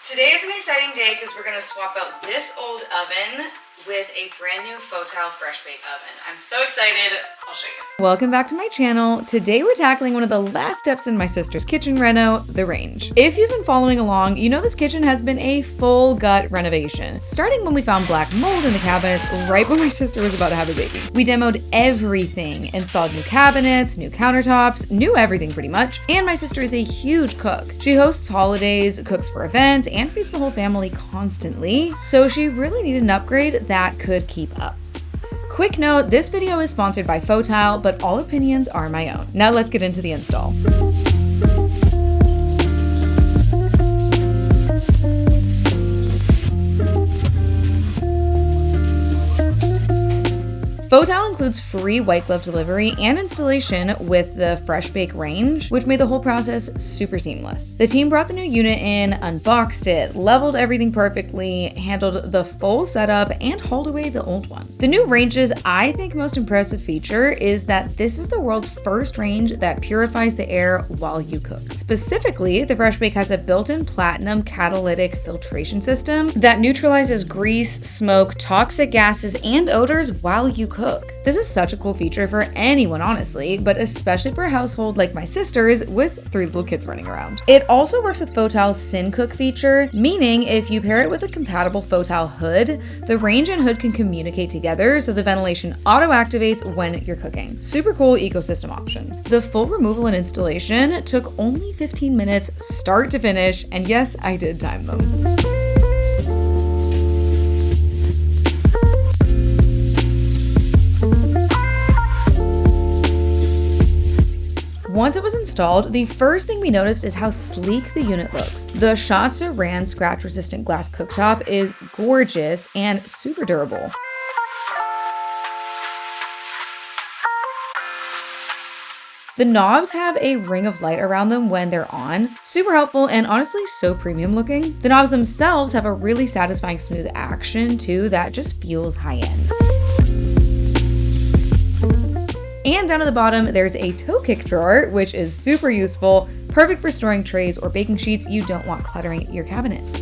Today is an exciting day because we're going to swap out this old oven with a brand new FOTILE FreshBake oven. I'm so excited. I'll show you. Welcome back to my channel. Today we're tackling one of the last steps in my sister's kitchen reno, the range. If you've been following along, you know this kitchen has been a full gut renovation, starting when we found black mold in the cabinets right when my sister was about to have a baby. We demoed everything, installed new cabinets, new countertops, new everything pretty much, and my sister is a huge cook. She hosts holidays, cooks for events, and feeds the whole family constantly, so she really needed an upgrade that could keep up. Quick note, this video is sponsored by FOTILE, but all opinions are my own. Now let's get into the install. FOTILE includes free white glove delivery and installation with the FreshBake range, which made the whole process super seamless. The team brought the new unit in, unboxed it, leveled everything perfectly, handled the full setup, and hauled away the old one. The new range's, I think, most impressive feature is that this is the world's first range that purifies the air while you cook. Specifically, the FreshBake has a built-in platinum catalytic filtration system that neutralizes grease, smoke, toxic gases, and odors while you cook. This is such a cool feature for anyone, honestly, but especially for a household like my sister's with 3 little kids running around. It also works with FOTILE's SynCook feature, meaning if you pair it with a compatible FOTILE hood, the range and hood can communicate together so the ventilation auto-activates when you're cooking. Super cool ecosystem option. The full removal and installation took only 15 minutes start to finish, and yes, I did time them. Once it was installed, the first thing we noticed is how sleek the unit looks. The Shot Saran scratch-resistant glass cooktop is gorgeous and super durable. The knobs have a ring of light around them when they're on. Super helpful and honestly so premium looking. The knobs themselves have a really satisfying smooth action too that just feels high-end. And down at the bottom, there's a toe kick drawer, which is super useful, perfect for storing trays or baking sheets you don't want cluttering your cabinets.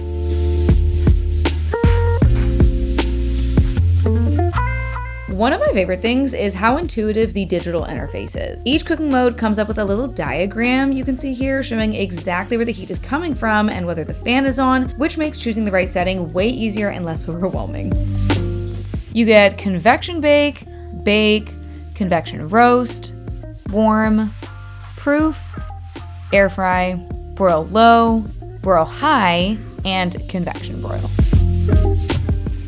One of my favorite things is how intuitive the digital interface is. Each cooking mode comes up with a little diagram you can see here showing exactly where the heat is coming from and whether the fan is on, which makes choosing the right setting way easier and less overwhelming. You get convection bake, convection roast, warm, proof, air fry, broil low, broil high, and convection broil.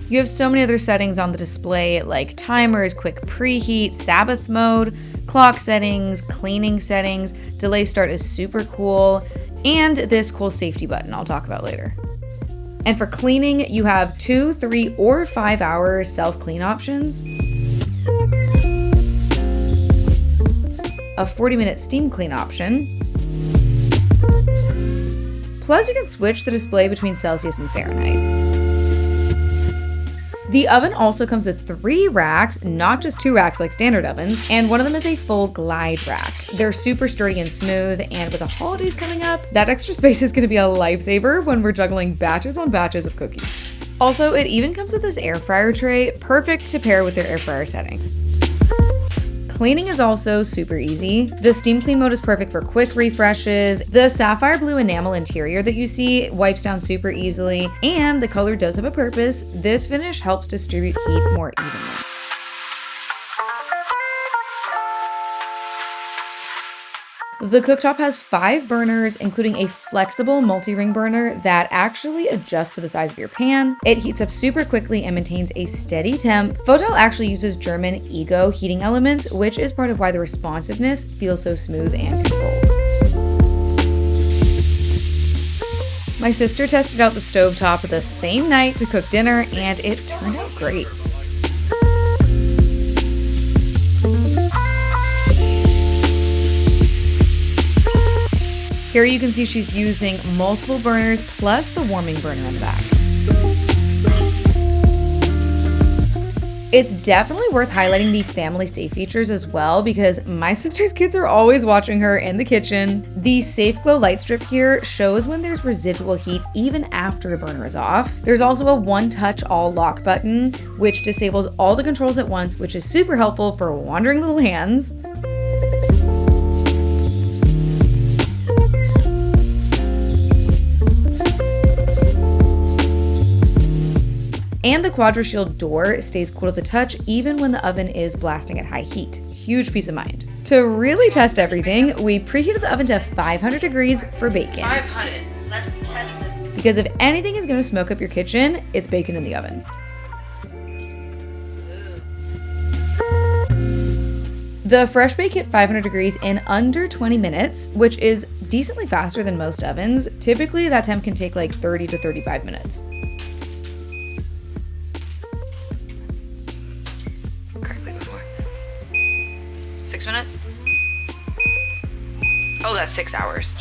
You have so many other settings on the display like timers, quick preheat, Sabbath mode, clock settings, cleaning settings, delay start is super cool, and this cool safety button I'll talk about later. And for cleaning, you have 2, 3, or 5 hour self-clean options, a 40-minute steam clean option, plus you can switch the display between Celsius and Fahrenheit. The oven also comes with 3 racks, not just 2 racks like standard ovens, and one of them is a full glide rack. They're super sturdy and smooth, and with the holidays coming up, that extra space is going to be a lifesaver when we're juggling batches on batches of cookies. Also, it even comes with this air fryer tray, perfect to pair with their air fryer setting. Cleaning is also super easy. The steam clean mode is perfect for quick refreshes. The sapphire blue enamel interior that you see wipes down super easily, and the color does have a purpose. This finish helps distribute heat more evenly. The cooktop has 5 burners, including a flexible multi-ring burner that actually adjusts to the size of your pan. It heats up super quickly and maintains a steady temp. FOTILE actually uses German Ego heating elements, which is part of why the responsiveness feels so smooth and controlled. My sister tested out the stovetop the same night to cook dinner, and it turned out great. Here you can see she's using multiple burners plus the warming burner in the back. It's definitely worth highlighting the family safe features as well because my sister's kids are always watching her in the kitchen. The safe glow light strip here shows when there's residual heat even after a burner is off. There's also a one-touch all lock button, which disables all the controls at once, which is super helpful for wandering little hands. And the Quadra Shield door stays cool to the touch even when the oven is blasting at high heat. Huge peace of mind. To really test everything, we preheated the oven to 500 degrees for bacon. 500. Let's test this. Because if anything is going to smoke up your kitchen, it's bacon in the oven. The FreshBake hit 500 degrees in under 20 minutes, which is decently faster than most ovens. Typically, that temp can take like 30 to 35 minutes. Correctly before. 6 minutes? Oh, that's 6 hours.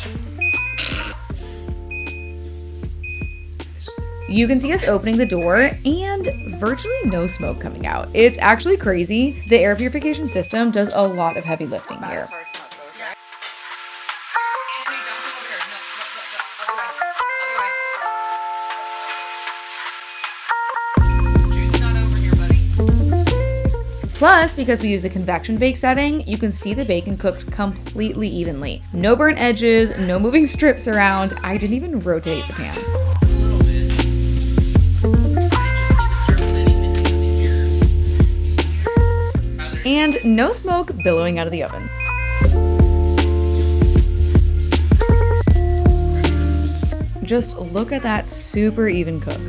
You can see us opening the door and virtually no smoke coming out. It's actually crazy. The air purification system does a lot of heavy lifting here. As far as smoke goes, right? Anthony, don't come over here. No, other way. Jude's not over here, buddy. Plus, because we use the convection bake setting, you can see the bacon cooked completely evenly. No burnt edges, no moving strips around. I didn't even rotate the pan. And no smoke billowing out of the oven. Just look at that super even cook.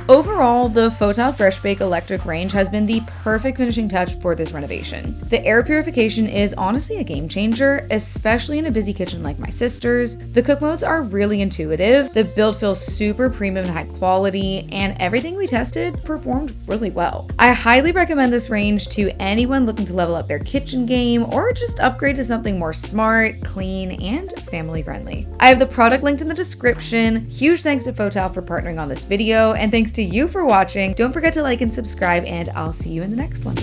Overall, the FOTILE FreshBake electric range has been the perfect finishing touch for this renovation. The air purification is honestly a game changer, especially in a busy kitchen like my sister's. The cook modes are really intuitive, the build feels super premium and high quality, and everything we tested performed really well. I highly recommend this range to anyone looking to level up their kitchen game or just upgrade to something more smart, clean, and family friendly. I have the product linked in the description. Huge thanks to FOTILE for partnering on this video, and thanks to you for watching. Don't forget to like and subscribe, and I'll see you in the next one.